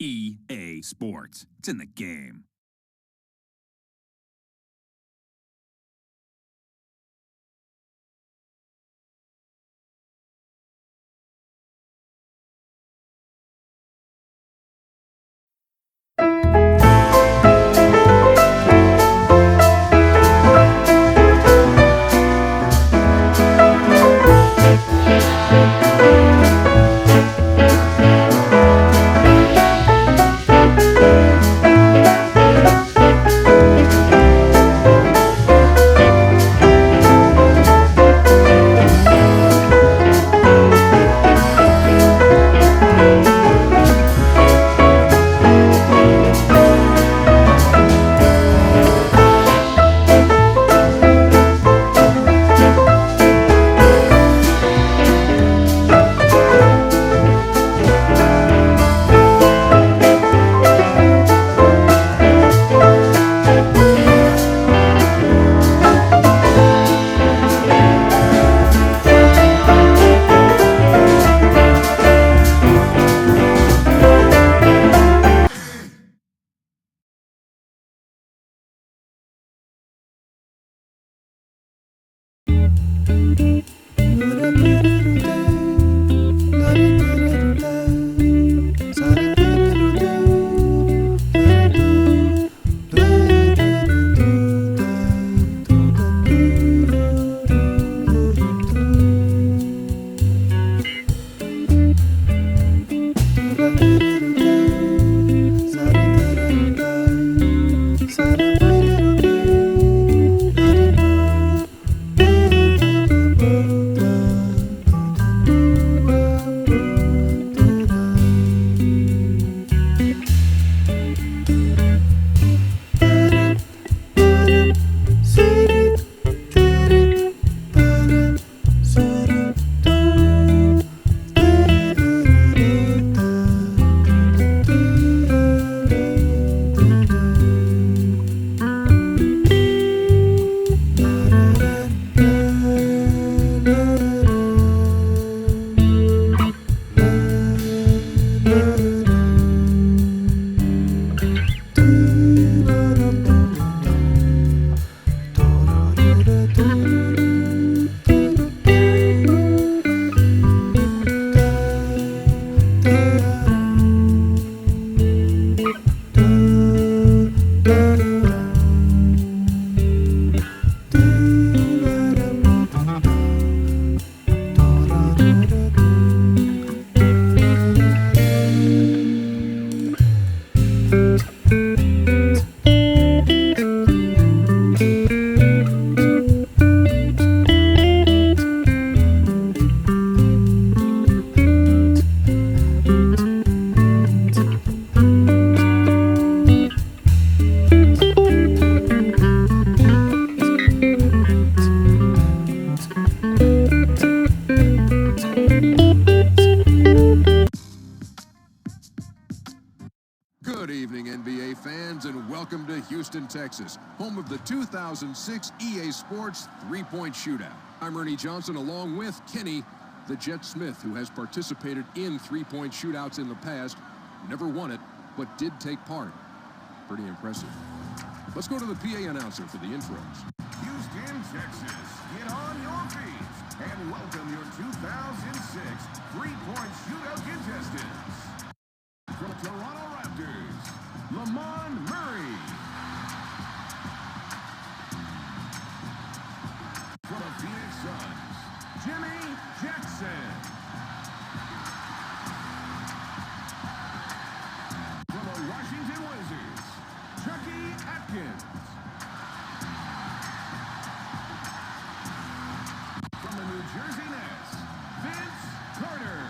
EA Sports. It's in the game. Good evening, NBA fans, and welcome to Houston, Texas, home of the 2006 EA Sports three-point shootout. I'm Ernie Johnson, along with Kenny, the Jet Smith, who has participated in three-point shootouts in the past, never won it, but did take part. Pretty impressive. Let's go to the PA announcer for the intros. Houston, Texas, get on your feet and welcome your 2006 three-point shootout contestants. From Toronto Raptors, Lamont Murray. From the Phoenix Suns, Jimmy Jackson. From the Washington Wizards, Chucky Atkins. From the New Jersey Nets, Vince Carter.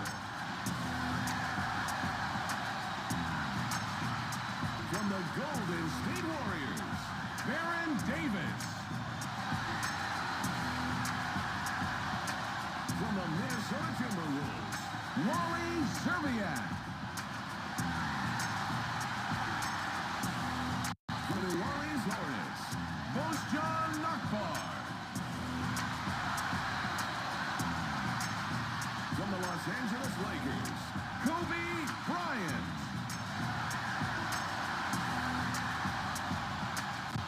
From the Golden State Warriors, Baron Davis. From the Minnesota Timberwolves, Wally Zerbiak. From the New Orleans Hornets, Bojan Nakbar. From the Los Angeles Lakers, Kobe Bryant.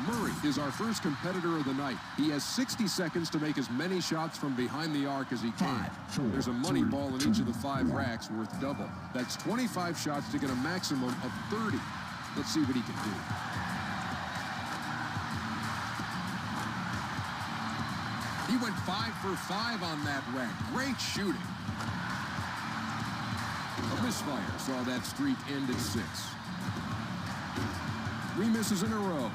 Murray is our first competitor of the night. He has 60 seconds to make as many shots from behind the arc as he can. There's a money ball in each of the 5 racks worth double. That's 25 shots to get a maximum of 30. Let's see what he can do. He went 5 for 5 on that rack. Great shooting. A misfire saw that streak end at 6. 3 misses in a row.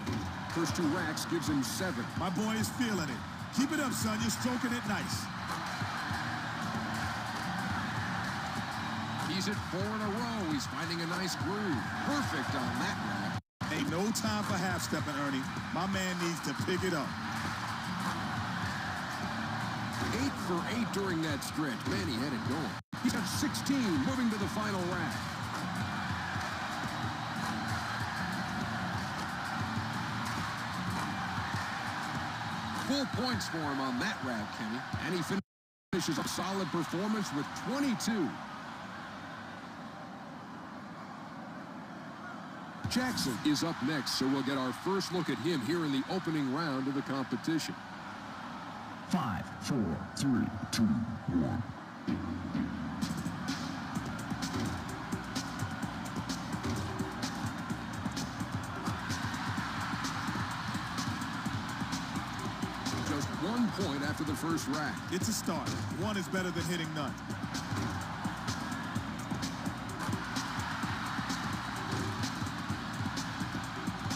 First 2 racks gives him 7. My boy is feeling it. Keep it up, son. You're stroking it nice. He's at 4 in a row. He's finding a nice groove. Perfect on that rack. Ain't no time for half-stepping, Ernie. My man needs to pick it up. 8 for 8 during that stretch. Man, he had it going. He's got 16, moving to the final rack. Full points for him on that rack, Kenny. And he finishes a solid performance with 22. Jackson is up next, so we'll get our first look at him here in the opening round of the competition. 5, 4, 3, 2, 1. Just 1 point after the first rack. It's a start. 1 is better than hitting none.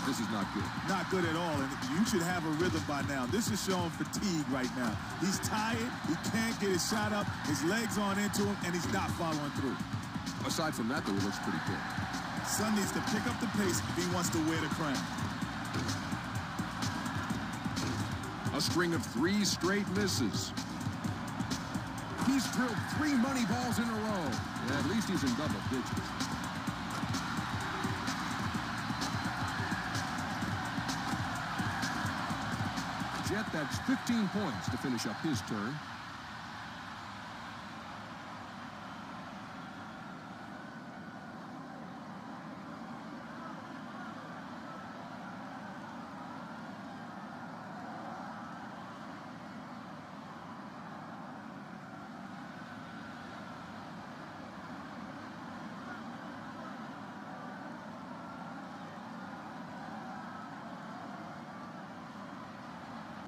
This is not good. Not good at all, and you should have a rhythm by now. This is showing fatigue right now. He's tired, he can't get his shot up, his legs aren't into him, and he's not following through. Aside from that, though, it looks pretty good. Son needs to pick up the pace if he wants to wear the crown. A string of 3 straight misses. He's drilled 3 money balls in a row. Yeah, at least he's in double digits. Jet, that's 15 points to finish up his turn.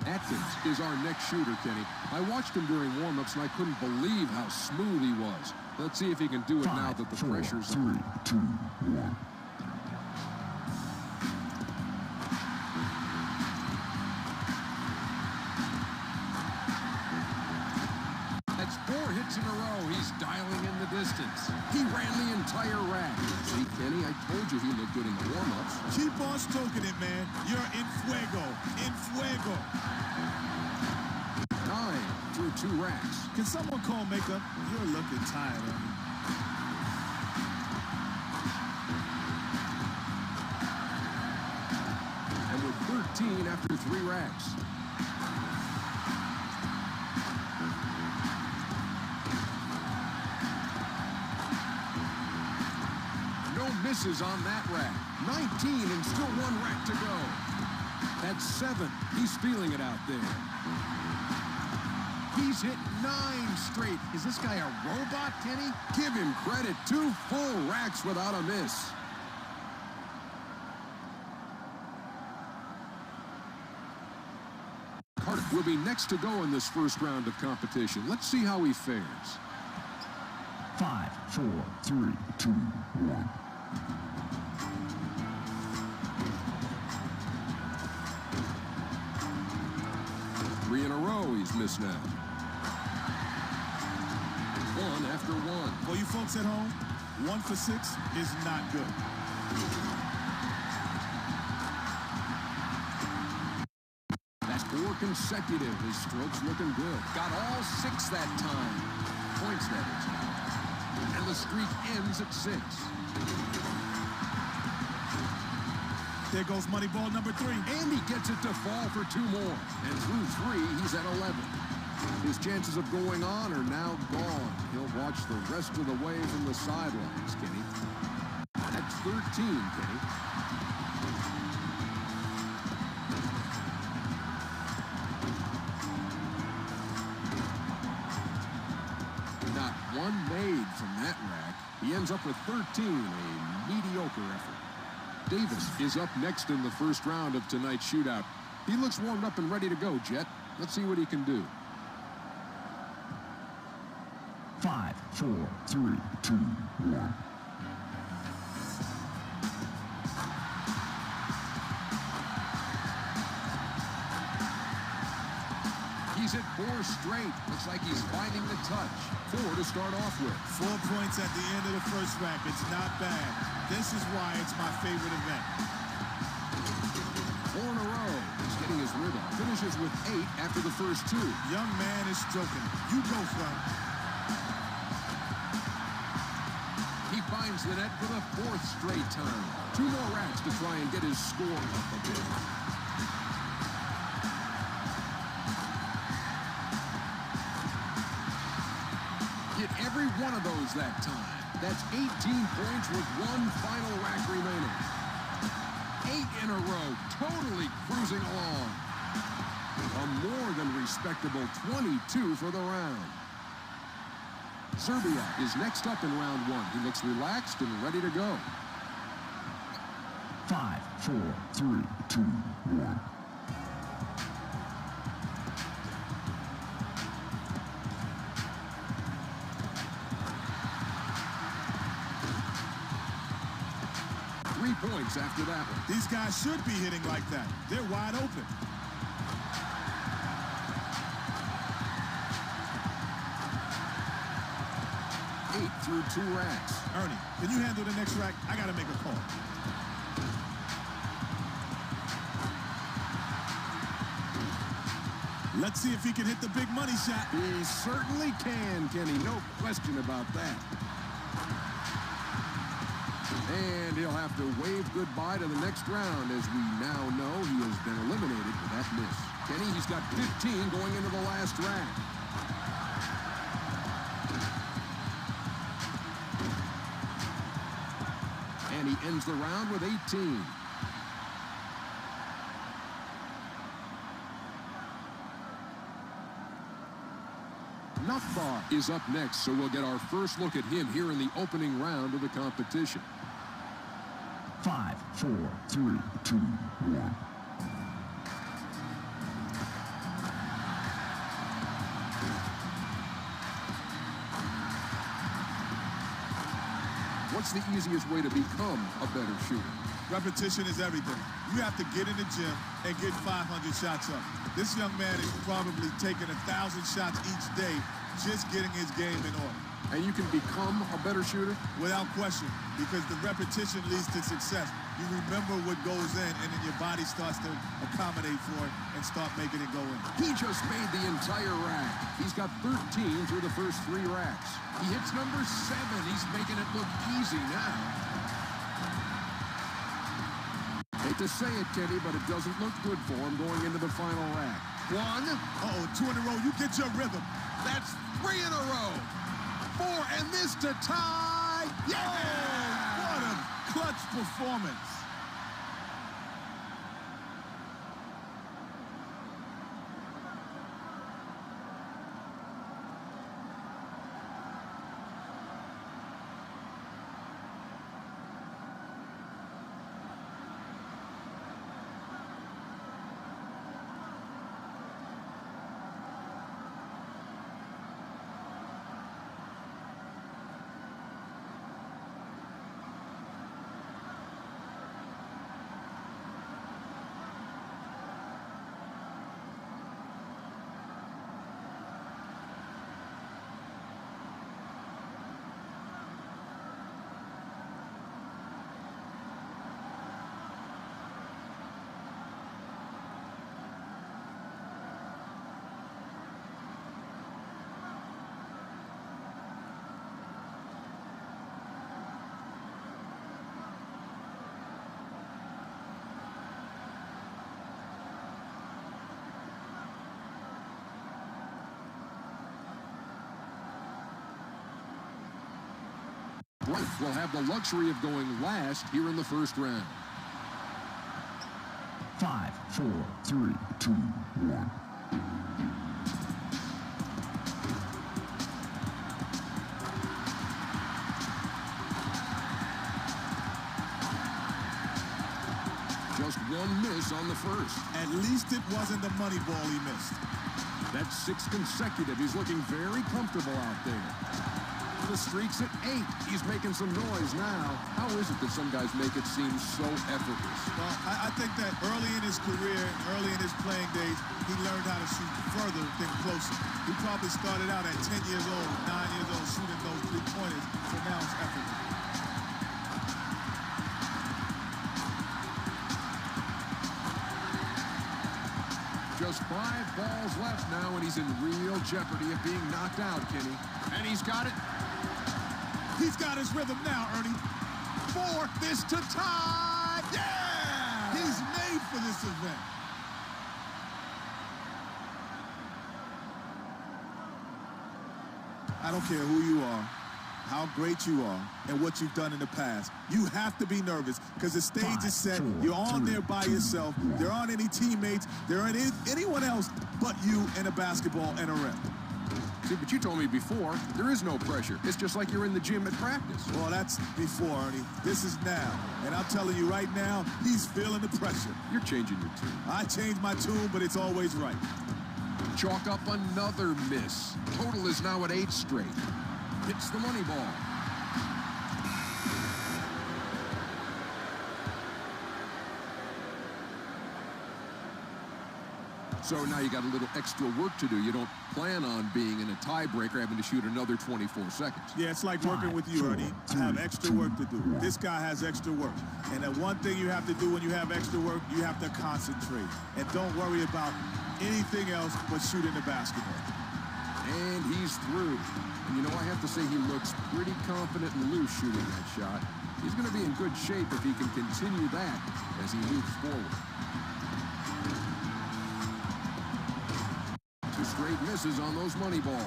Atkins is our next shooter, Kenny. I watched him during warm-ups, and I couldn't believe how smooth he was. Let's see if he can do it now that the pressure's on. 3, 2, 1. That's 4 hits in a row. He's dialing in the distance. He ran the entire rack. See, Kenny, I told you he looked good in the warm-ups. Keep on stroking it, man. You're in fuego. In fuego. 9 through 2 racks. Can someone call makeup? You're looking tired, Ernie. And with 13 after 3 racks. No misses on that rack. 19 and still 1 rack to go. That's 7. He's feeling it out there. He's hit 9 straight. Is this guy a robot, Kenny? Give him credit. 2 full racks without a miss. Carter will be next to go in this first round of competition. Let's see how he fares. 5, 4, 3, 2, 1. Three in a row he's missed now. 1 after 1. For you folks at home, 1 for 6 is not good. That's 4 consecutive. His stroke's looking good. Got all 6 that time. Points, that is. And the streak ends at 6. There goes money ball number 3. And he gets it to fall for 2 more. And through 3, he's at 11. His chances of going on are now gone. He'll watch the rest of the way from the sidelines, Kenny. That's 13, Kenny. He ends up with 13, a mediocre effort. Davis is up next in the first round of tonight's shootout. He looks warmed up and ready to go, Jet. Let's see what he can do. 5, 4, 3, 2, 1. He's hit 4 straight. Looks like he's finding the touch. 4 to start off with. 4 points at the end of the first rack. It's not bad. This is why it's my favorite event. 4 in a row. He's getting his rhythm. Finishes with 8 after the first 2. Young man is stroking. You go, son. He finds the net for the 4th straight time. 2 more racks to try and get his score up a bit. Hit every one of those that time. That's 18 points with 1 final rack remaining. 8 in a row, totally cruising along. A more than respectable 22 for the round. Serbia is next up in round 1. He looks relaxed and ready to go. 5, 4, 3, 2, 1. Points after that one. These guys should be hitting like that. They're wide open. 8 through 2 racks. Ernie, can you handle the next rack? I got to make a call. Let's see if he can hit the big money shot. He certainly can, Kenny. No question about that. And he'll have to wave goodbye to the next round, as we now know he has been eliminated with that miss. Kenny, he's got 15 going into the last rack. And he ends the round with 18. Nakbar is up next, so we'll get our first look at him here in the opening round of the competition. 5, 4, 3, 2, 1. What's the easiest way to become a better shooter? Repetition is everything. You have to get in the gym and get 500 shots up. This young man is probably taking 1,000 shots each day just getting his game in order. And you can become a better shooter? Without question, because the repetition leads to success. You remember what goes in, and then your body starts to accommodate for it and start making it go in. He just made the entire rack. He's got 13 through the first 3 racks. He hits number 7. He's making it look easy now. Hate to say it, Kenny, but it doesn't look good for him going into the final rack. 1. Uh-oh, 2 in a row. You get your rhythm. That's 3 in a row. 4, and this to tie. Yeah! Oh, what a clutch performance. Brent will have the luxury of going last here in the first round. 5, 4, 3, 2, 1. miss on the first. At least it wasn't the money ball he missed. That's 6 consecutive. He's looking very comfortable out there. The streak's at 8. He's making some noise now. How is it that some guys make it seem so effortless? Well, I think that early in his career, early in his playing days, he learned how to shoot further than closer. He probably started out at 10 years old, 9 years old, shooting those 3-pointers, so now it's effortless. Just 5 balls left now, and he's in real jeopardy of being knocked out, Kenny. And he's got it. He's got his rhythm now, Ernie. 4, this to tie. Yeah! He's made for this event. I don't care who you are, how great you are, and what you've done in the past. You have to be nervous because the stage is set. You're on there by yourself. There aren't any teammates. There aren't anyone else but you and a basketball and a rim. See, but you told me before, there is no pressure. It's just like you're in the gym at practice. Well, that's before, Ernie. This is now. And I'm telling you right now, he's feeling the pressure. You're changing your tune. I change my tune, but it's always right. Chalk up another miss. Total is now at 8 straight. Hits the money ball. So now you got a little extra work to do. You don't plan on being in a tiebreaker, having to shoot another 24 seconds. Yeah, it's like working with you, Ernie. I have extra work to do. This guy has extra work. And the one thing you have to do when you have extra work, you have to concentrate. And don't worry about anything else but shooting the basketball. And he's through. And you know, I have to say he looks pretty confident and loose shooting that shot. He's going to be in good shape if he can continue that as he moves forward. 2 straight misses on those money balls.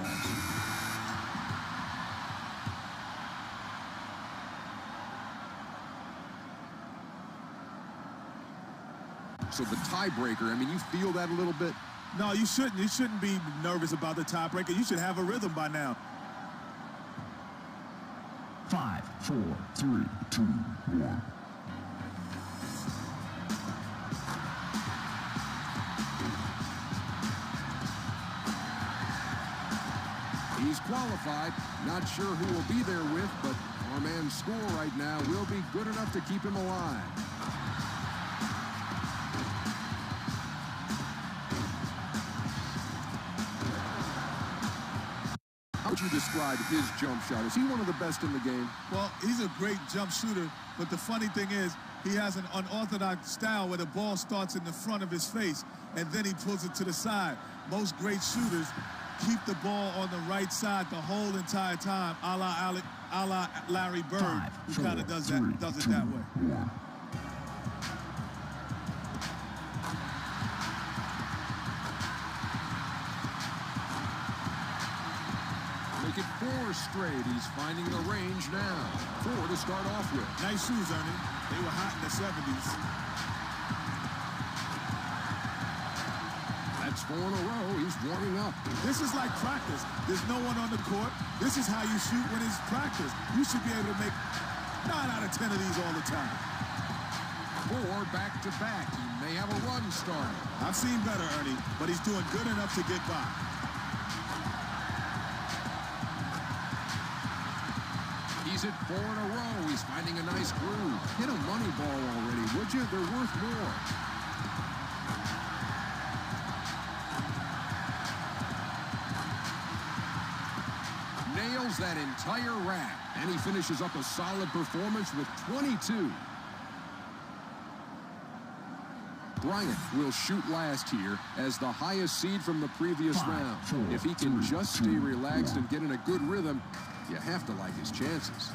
So the tiebreaker, I mean, you feel that a little bit? No, you shouldn't. You shouldn't be nervous about the tiebreaker. You should have a rhythm by now. 5, 4, 3, 2, 1. He's qualified. Not sure who will be there with, but our man's score right now will be good enough to keep him alive. How would you describe his jump shot? Is he one of the best in the game? Well, he's a great jump shooter, but the funny thing is, he has an unorthodox style where the ball starts in the front of his face, and then he pulls it to the side. Most great shooters keep the ball on the right side the whole entire time, a la Larry Bird, who kind of does it that way. Make it 4 straight. He's finding the range now. 4 to start off with. Nice shoes, Ernie. They were hot in the 70s. That's 4 in a row. He's warming up. This is like practice. There's no one on the court. This is how you shoot when it's practice. You should be able to make 9 out of 10 of these all the time. 4 back-to-back. He may have a run started. I've seen better, Ernie, but he's doing good enough to get by. He's at 4 in a row. He's finding a nice groove. Hit a money ball already, would you? They're worth more. Nails that entire rack, and he finishes up a solid performance with 22. Bryant will shoot last here as the highest seed from the previous round. If he can just stay relaxed and get in a good rhythm, you have to like his chances.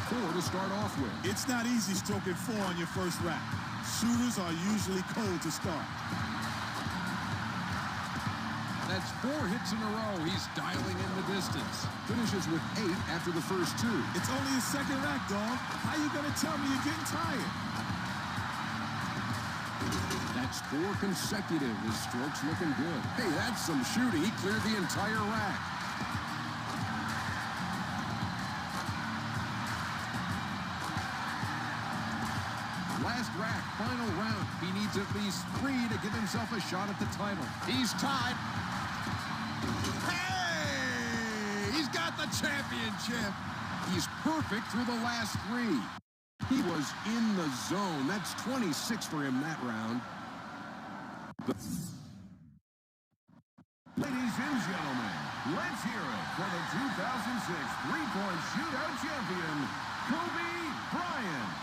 4 to start off with. It's not easy stroking 4 on your first rack. Shooters are usually cold to start. That's 4 hits in a row. He's dialing in the distance. Finishes with 8 after the first 2. It's only his second rack, dog. How you gonna tell me you're getting tired? That's 4 consecutive. His stroke's looking good. Hey, that's some shooting. He cleared the entire rack. rack. Final round. He needs at least 3 to give himself a shot at the title. He's tied. Hey! He's got the championship. He's perfect through the last 3. He was in the zone. That's 26 for him that round. Ladies and gentlemen, let's hear it for the 2006 three-point shootout champion, Kobe Bryant.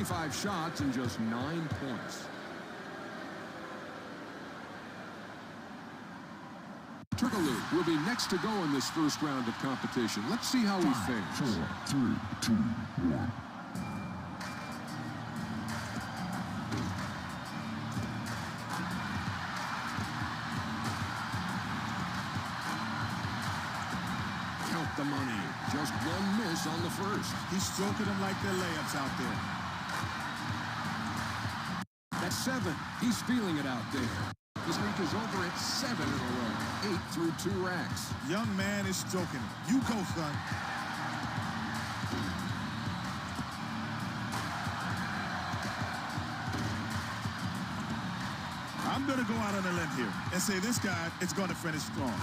25 shots and just 9 points. Turkaloo will be next to go in this first round of competition. Let's see how he fares. 4, 3, 2, 1. Count the money. Just one miss on the first. He's stroking them like they're layups out there. That's 7. He's feeling it out there. His streak is over at 7 in a row. 8 through 2 racks. Young man is stroking it. You go, son. I'm going to go out on a limb here and say this guy is going to finish strong.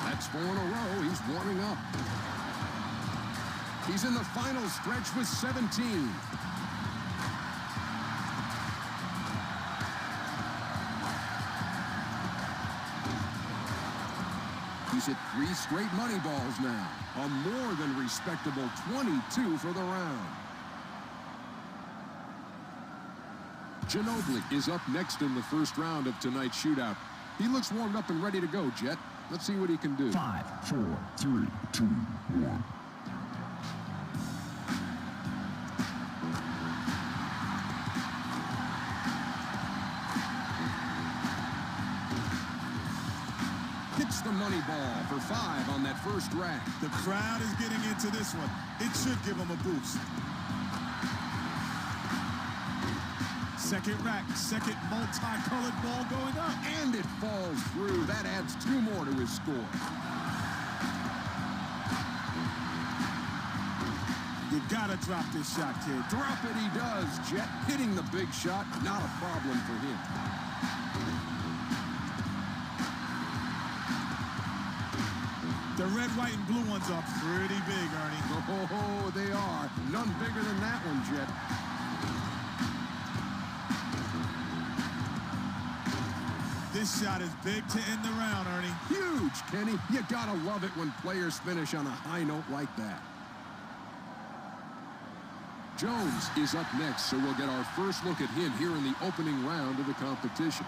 That's 4 in a row. He's warming up. He's in the final stretch with 17. He's hit 3 straight money balls now. A more than respectable 22 for the round. Ginobili is up next in the first round of tonight's shootout. He looks warmed up and ready to go, Jet. Let's see what he can do. 5, 4, 3, 2, 1. Hits the money ball for 5 on that first rack. The crowd is getting into this one. It should give him a boost. Second rack, second multicolored ball going up. And it falls through. That adds 2 more to his score. You gotta drop this shot, kid. Drop it he does, Jet. Hitting the big shot, not a problem for him. The red, white, and blue ones are pretty big, Ernie. Oh, they are. None bigger than that one, Jet. This shot is big to end the round, Ernie. Huge, Kenny. You gotta love it when players finish on a high note like that. Jones is up next, so we'll get our first look at him here in the opening round of the competition.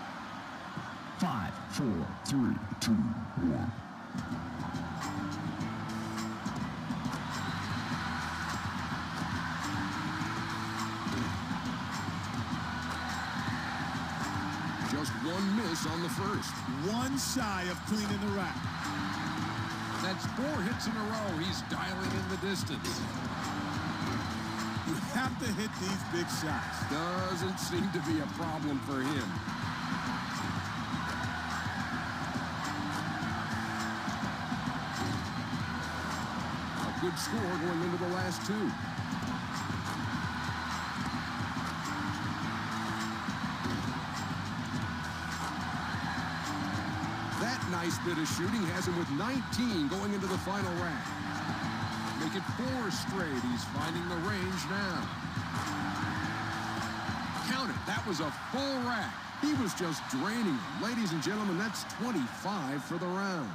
5, 4, 3, 2, 1. Just 1 miss on the first. 1 shy of cleaning the rack. That's 4 hits in a row. He's dialing in the distance. You have to hit these big shots. Doesn't seem to be a problem for him. A good score going into the last 2. That nice bit of shooting has him with 19 going into the final rack. Make it 4 straight. He's finding the range now. Count it. That was a full rack. He was just draining them. Ladies and gentlemen, that's 25 for the round.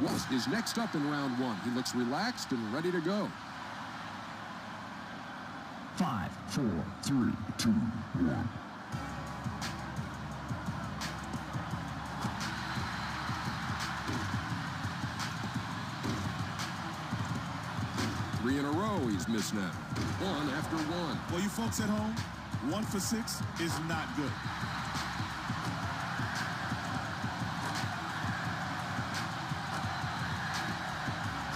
Walsh is next up in round 1. He looks relaxed and ready to go. 5, 4, 3, 2, 1. In a row he's missed now. 1 after 1. Well, you folks at home, 1 for 6 is not good.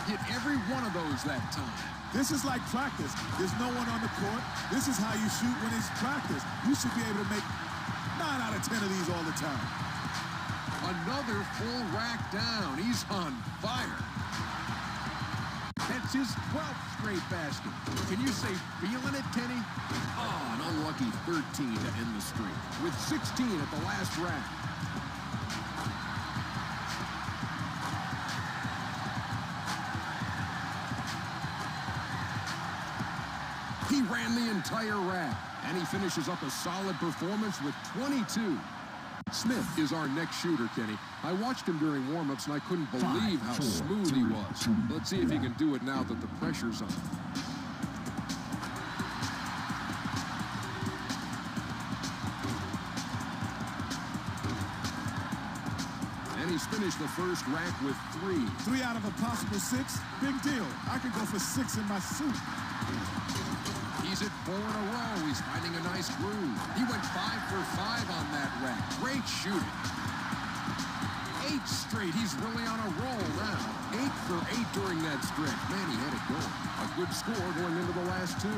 Hit every one of those that time. This is like practice. There's no one on the court. This is how you shoot when it's practice. You should be able to make 9 out of 10 of these all the time. Another full rack down. He's on fire. That's his 12th straight basket. Can you say feeling it, Kenny? Oh, an unlucky 13 to end the streak, with 16 at the last rack. He ran the entire rack, and he finishes up a solid performance with 22. Smith is our next shooter, Kenny. I watched him during warm-ups, and I couldn't believe how smooth he was. Let's see if he can do it now that the pressure's on. And he's finished the first rack with 3. 3 out of a possible 6? Big deal. I could go for 6 in my suit. He's at 4 in a row. He's finding a nice groove. He went 5 for 5 on that rack. Great shooting. 8 straight. He's really on a roll now. 8 for 8 during that stretch. Man, he had it going. A good score going into the last 2.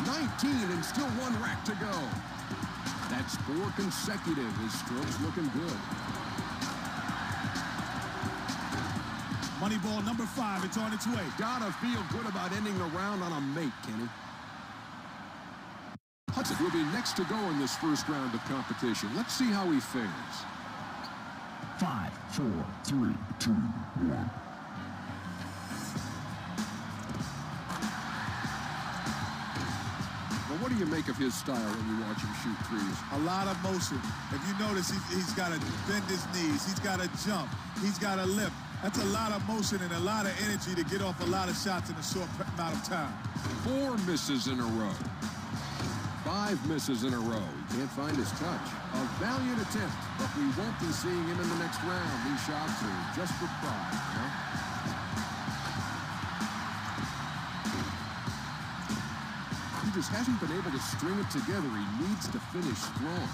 19 and still 1 rack to go. That's 4 consecutive. His stroke's looking good. Money ball number 5. It's on its way. Gotta feel good about ending the round on a make, Kenny. Hudson will be next to go in this first round of competition. Let's see how he fares. 5, 4, 3, 2, 1. Well, what do you make of his style when you watch him shoot threes? A lot of motion. If you notice, he's got to bend his knees. He's got to jump. He's got to lift. That's a lot of motion and a lot of energy to get off a lot of shots in a short amount of time. 4 misses in a row. 5 misses in a row. He can't find his touch. A valiant attempt, but we won't be seeing him in the next round. These shots are just for pride, you know? He just hasn't been able to string it together. He needs to finish strong.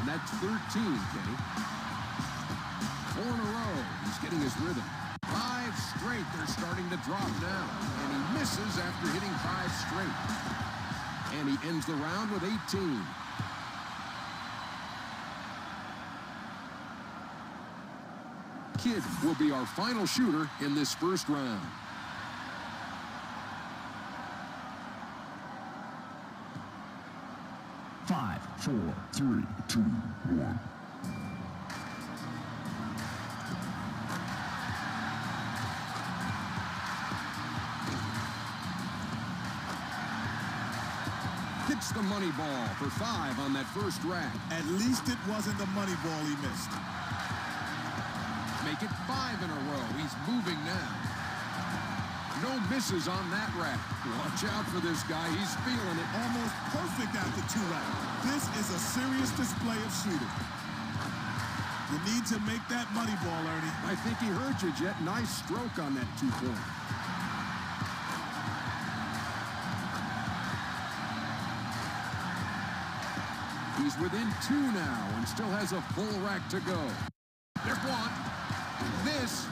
And that's 13, Kenny. 4 in a row. He's getting his rhythm. 5 straight. They're starting to drop now. And he misses after hitting 5 straight. And he ends the round with 18. Kidd will be our final shooter in this first round. Five, 4, 3, 2, 1. Hits the money ball for 5 on that first rack. At least it wasn't the money ball he missed. Make it 5 in a row. He's moving now. No misses on that rack. Watch out for this guy. He's feeling it. Almost perfect after 2 racks. This is a serious display of shooting. You need to make that money ball, Ernie. I think he heard you, Jet. Nice stroke on that 2-point. He's within 2 now and still has a full rack to go. There's 1. This.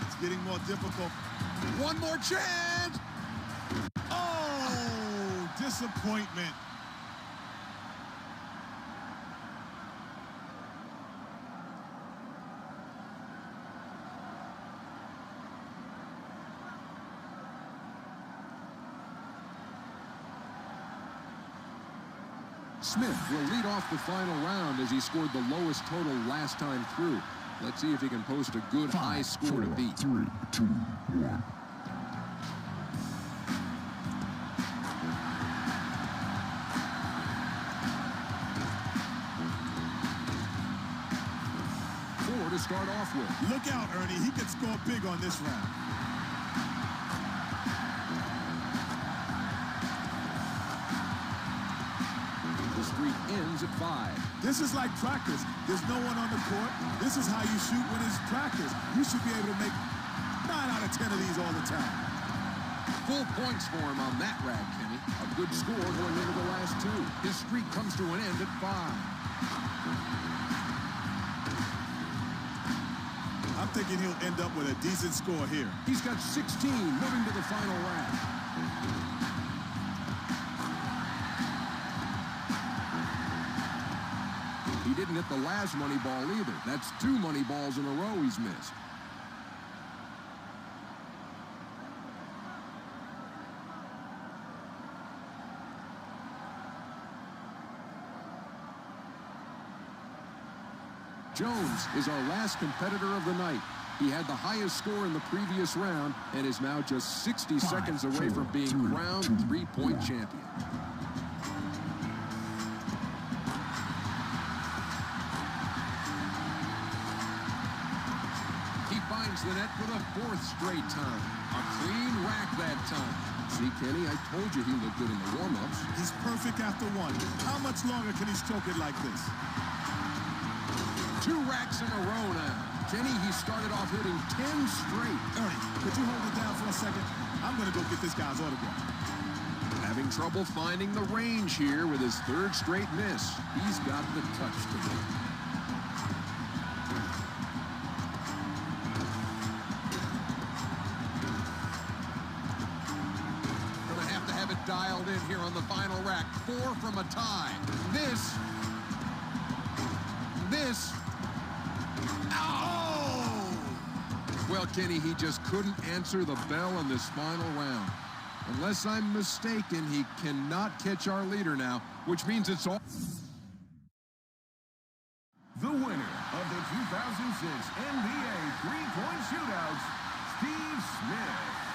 It's getting more difficult. 1 more chance. Oh, disappointment. Smith will lead off the final round as he scored the lowest total last time through. Let's see if he can post a good high score to beat. 3, 2, 1. Four to start off with. Look out, Ernie. He could score big on this round. Ends at 5. This is like practice. There's no one on the court. This is how you shoot when it's practice. You should be able to make 9 out of 10 of these all the time. Full points for him on that rack, Kenny. A good score going into the last 2. His streak comes to an end at 5. I'm thinking he'll end up with a decent score here. He's got 16 moving to the final rack. He didn't hit the last money ball either. That's 2 money balls in a row he's missed. Jones is our last competitor of the night. He had the highest score in the previous round and is now just 60 seconds away from being crowned three-point champion. He finds the net for the fourth straight time. A clean rack that time. See, Kenny, I told you he looked good in the warm-ups. He's perfect after one. How much longer can he stroke it like this? 2 racks in a row now. Kenny, he started off hitting 10 straight. Ernie, could you hold it down for a second? I'm going to go get this guy's autograph. Having trouble finding the range here with his 3rd straight miss. He's got the touch today. Gonna have to have it dialed in here on the final rack. 4 from a tie. This. Oh! Well, Kenny, he just couldn't answer the bell in this final round. Unless I'm mistaken, he cannot catch our leader now, which means it's all. The winner of the 2006 NBA three-point shootouts, Steve Smith.